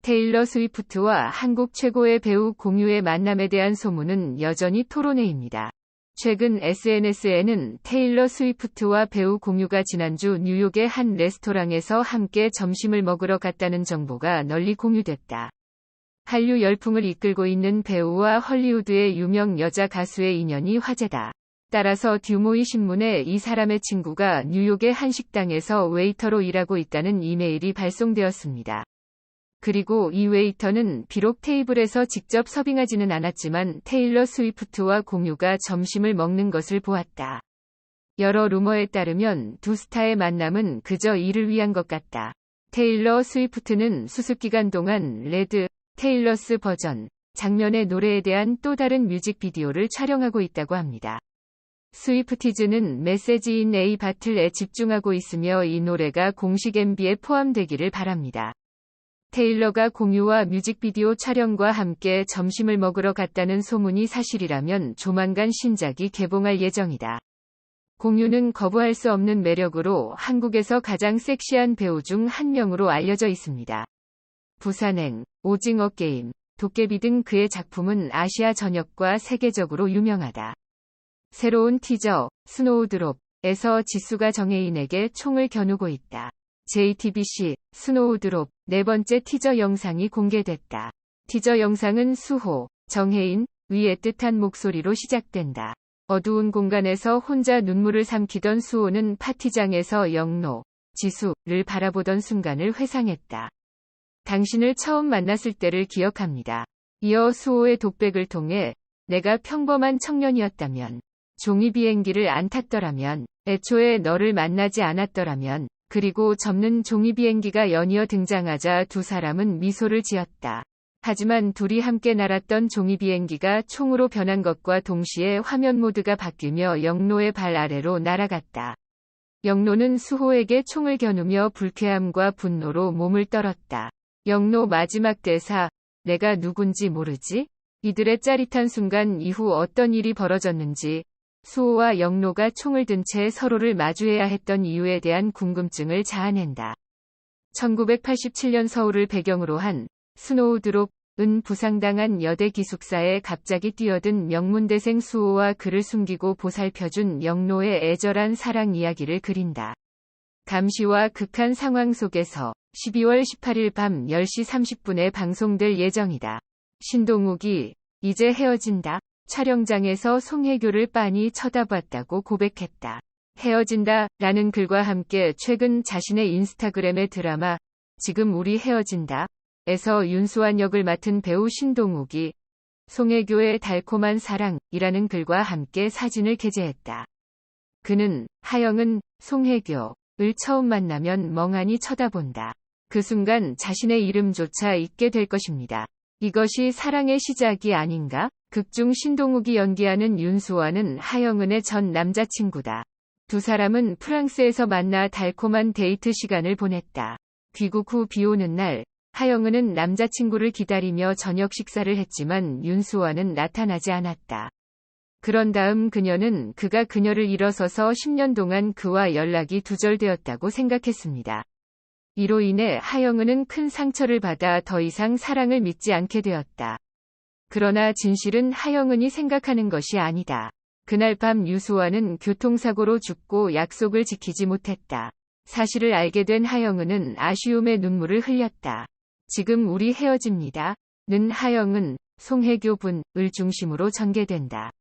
테일러 스위프트와 한국 최고의 배우 공유의 만남에 대한 소문은 여전히 토론회입니다. 최근 SNS에는 테일러 스위프트와 배우 공유가 지난주 뉴욕의 한 레스토랑에서 함께 점심을 먹으러 갔다는 정보가 널리 공유됐다. 한류 열풍을 이끌고 있는 배우와 헐리우드의 유명 여자 가수의 인연이 화제다. 따라서 듀모이 신문에 이 사람의 친구가 뉴욕의 한 식당에서 웨이터로 일하고 있다는 이메일이 발송되었습니다. 그리고 이 웨이터는 비록 테이블에서 직접 서빙하지는 않았지만 테일러 스위프트와 공유가 점심을 먹는 것을 보았다. 여러 루머에 따르면 두 스타의 만남은 그저 일을 위한 것 같다. 테일러 스위프트는 수습기간 동안 레드, 테일러스 버전, 장면의 노래에 대한 또 다른 뮤직비디오를 촬영하고 있다고 합니다. 스위프티즈는 메시지 인 에이 바틀에 집중하고 있으며 이 노래가 공식 MV에 포함되기를 바랍니다. 테일러가 공유와 뮤직비디오 촬영과 함께 점심을 먹으러 갔다는 소문이 사실이라면 조만간 신작이 개봉할 예정이다. 공유는 거부할 수 없는 매력으로 한국에서 가장 섹시한 배우 중 한 명으로 알려져 있습니다. 부산행, 오징어 게임, 도깨비 등 그의 작품은 아시아 전역과 세계적으로 유명하다. 새로운 티저, 스노우드롭에서 지수가 정혜인에게 총을 겨누고 있다. JTBC, 스노우드롭, 네 번째 티저 영상이 공개됐다. 티저 영상은 수호, 정혜인, 위의 뜻한 목소리로 시작된다. 어두운 공간에서 혼자 눈물을 삼키던 수호는 파티장에서 영로, 지수를 바라보던 순간을 회상했다. 당신을 처음 만났을 때를 기억합니다. 이어 수호의 독백을 통해 내가 평범한 청년이었다면, 종이 비행기를 안 탔더라면, 애초에 너를 만나지 않았더라면, 그리고 접는 종이 비행기가 연이어 등장하자 두 사람은 미소를 지었다. 하지만 둘이 함께 날았던 종이 비행기가 총으로 변한 것과 동시에 화면 모드가 바뀌며 영로의 발 아래로 날아갔다. 영로는 수호에게 총을 겨누며 불쾌함과 분노로 몸을 떨었다. 영로 마지막 대사, 내가 누군지 모르지? 이들의 짜릿한 순간 이후 어떤 일이 벌어졌는지, 수호와 영로가 총을 든 채 서로를 마주해야 했던 이유에 대한 궁금증을 자아낸다. 1987년 서울을 배경으로 한 스노우드롭은 부상당한 여대 기숙사에 갑자기 뛰어든 명문대생 수호와 그를 숨기고 보살펴준 영로의 애절한 사랑 이야기를 그린다. 감시와 극한 상황 속에서 12월 18일 밤 10시 30분에 방송될 예정이다. 신동욱이 이제 헤어진다. 촬영장에서 송혜교를 빤히 쳐다봤다고 고백했다. 헤어진다 라는 글과 함께 최근 자신의 인스타그램의 드라마 지금 우리 헤어진다 에서 윤수환 역을 맡은 배우 신동욱이 송혜교의 달콤한 사랑이라는 글과 함께 사진을 게재했다. 그는 하영은 송혜교를 처음 만나면 멍하니 쳐다본다. 그 순간 자신의 이름조차 잊게 될 것입니다. 이것이 사랑의 시작이 아닌가? 극중 신동욱이 연기하는 윤수환은 하영은의 전 남자친구다. 두 사람은 프랑스에서 만나 달콤한 데이트 시간을 보냈다. 귀국 후 비오는 날, 하영은은 남자친구를 기다리며 저녁 식사를 했지만 윤수환은 나타나지 않았다. 그런 다음 그녀는 그가 그녀를 잃어서서 10년 동안 그와 연락이 두절되었다고 생각했습니다. 이로 인해 하영은은 큰 상처를 받아 더 이상 사랑을 믿지 않게 되었다. 그러나 진실은 하영은이 생각하는 것이 아니다. 그날 밤 유수환은 교통사고로 죽고 약속을 지키지 못했다. 사실을 알게 된 하영은은 아쉬움의 눈물을 흘렸다. 지금 우리 헤어집니다. 는 하영은, 송혜교 분을 중심으로 전개된다.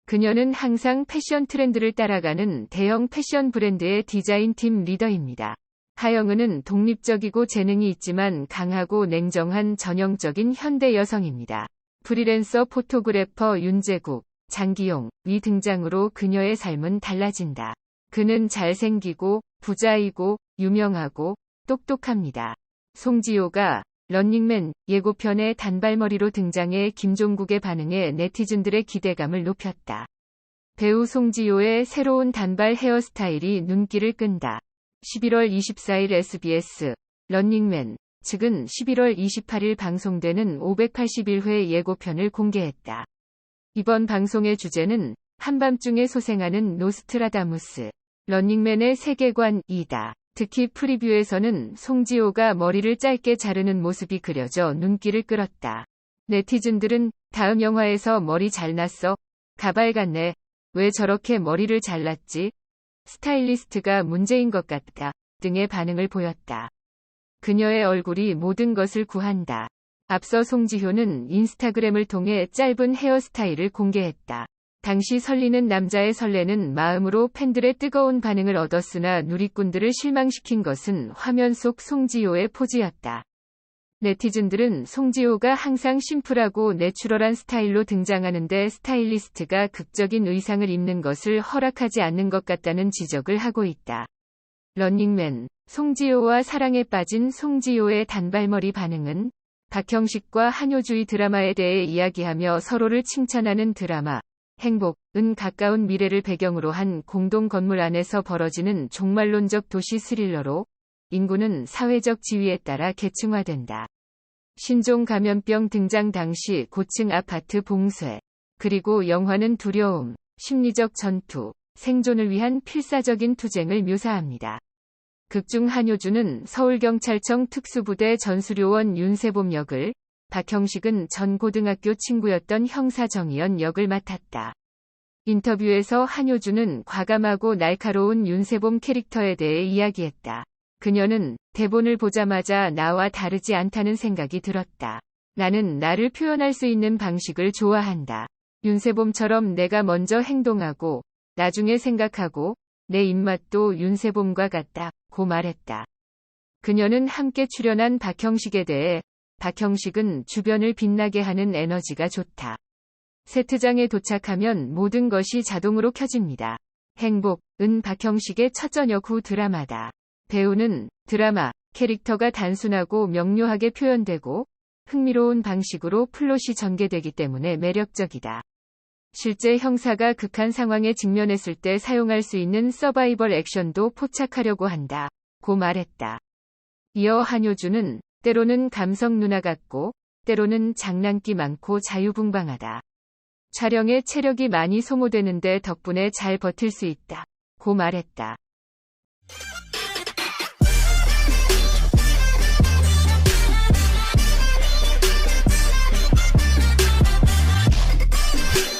그녀는 항상 패션 트렌드를 따라가는 대형 패션 브랜드의 디자인팀 리더입니다. 하영은은 독립적이고 재능이 있지만 강하고 냉정한 전형적인 현대 여성입니다. 프리랜서 포토그래퍼 윤재국, 장기용이 등장으로 그녀의 삶은 달라진다. 그는 잘생기고, 부자이고, 유명하고, 똑똑합니다. 송지효가 런닝맨 예고편에 단발머리로 등장해 김종국의 반응에 네티즌들의 기대감을 높였다. 배우 송지효의 새로운 단발 헤어스타일이 눈길을 끈다. 11월 24일 SBS 런닝맨 측은 11월 28일 방송되는 581회 예고편을 공개했다. 이번 방송의 주제는 한밤중에 소생하는 노스트라다무스, 런닝맨의 세계관이다. 특히 프리뷰에서는 송지효가 머리를 짧게 자르는 모습이 그려져 눈길을 끌었다. 네티즌들은 다음 영화에서 머리 잘났어? 가발 같네. 왜 저렇게 머리를 잘랐지? 스타일리스트가 문제인 것 같다. 등의 반응을 보였다. 그녀의 얼굴이 모든 것을 구한다. 앞서 송지효는 인스타그램을 통해 짧은 헤어스타일을 공개했다. 당시 설리는 남자의 설레는 마음으로 팬들의 뜨거운 반응을 얻었으나 누리꾼들을 실망시킨 것은 화면 속 송지효의 포즈였다. 네티즌들은 송지효가 항상 심플하고 내추럴한 스타일로 등장하는데 스타일리스트가 극적인 의상을 입는 것을 허락하지 않는 것 같다는 지적을 하고 있다. 런닝맨, 송지효와 사랑에 빠진 송지효의 단발머리 반응은 박형식과 한효주의 드라마에 대해 이야기하며 서로를 칭찬하는 드라마 행복은 가까운 미래를 배경으로 한 공동 건물 안에서 벌어지는 종말론적 도시 스릴러로 인구는 사회적 지위에 따라 계층화된다. 신종 감염병 등장 당시 고층 아파트 봉쇄, 그리고 영화는 두려움, 심리적 전투, 생존을 위한 필사적인 투쟁을 묘사합니다. 극중 한효주는 서울경찰청 특수부대 전수료원 윤세봄 역을, 박형식은 전 고등학교 친구였던 형사 정의연 역을 맡았다. 인터뷰에서 한효주는 과감하고 날카로운 윤세봄 캐릭터에 대해 이야기했다. 그녀는 대본을 보자마자 나와 다르지 않다는 생각이 들었다. 나는 나를 표현할 수 있는 방식을 좋아한다. 윤세봄처럼 내가 먼저 행동하고 나중에 생각하고 내 입맛도 윤세봄과 같다고 말했다. 그녀는 함께 출연한 박형식에 대해 박형식은 주변을 빛나게 하는 에너지가 좋다. 세트장에 도착하면 모든 것이 자동으로 켜집니다. 행복은 박형식의 첫 저녁 후 드라마다. 배우는 드라마, 캐릭터가 단순하고 명료하게 표현되고 흥미로운 방식으로 플롯이 전개되기 때문에 매력적이다. 실제 형사가 극한 상황에 직면했을 때 사용할 수 있는 서바이벌 액션도 포착하려고 한다. 고 말했다. 이어 한효주는 때로는 감성 누나 같고 때로는 장난기 많고 자유분방하다. 촬영에 체력이 많이 소모되는데 덕분에 잘 버틸 수 있다. 고 말했다.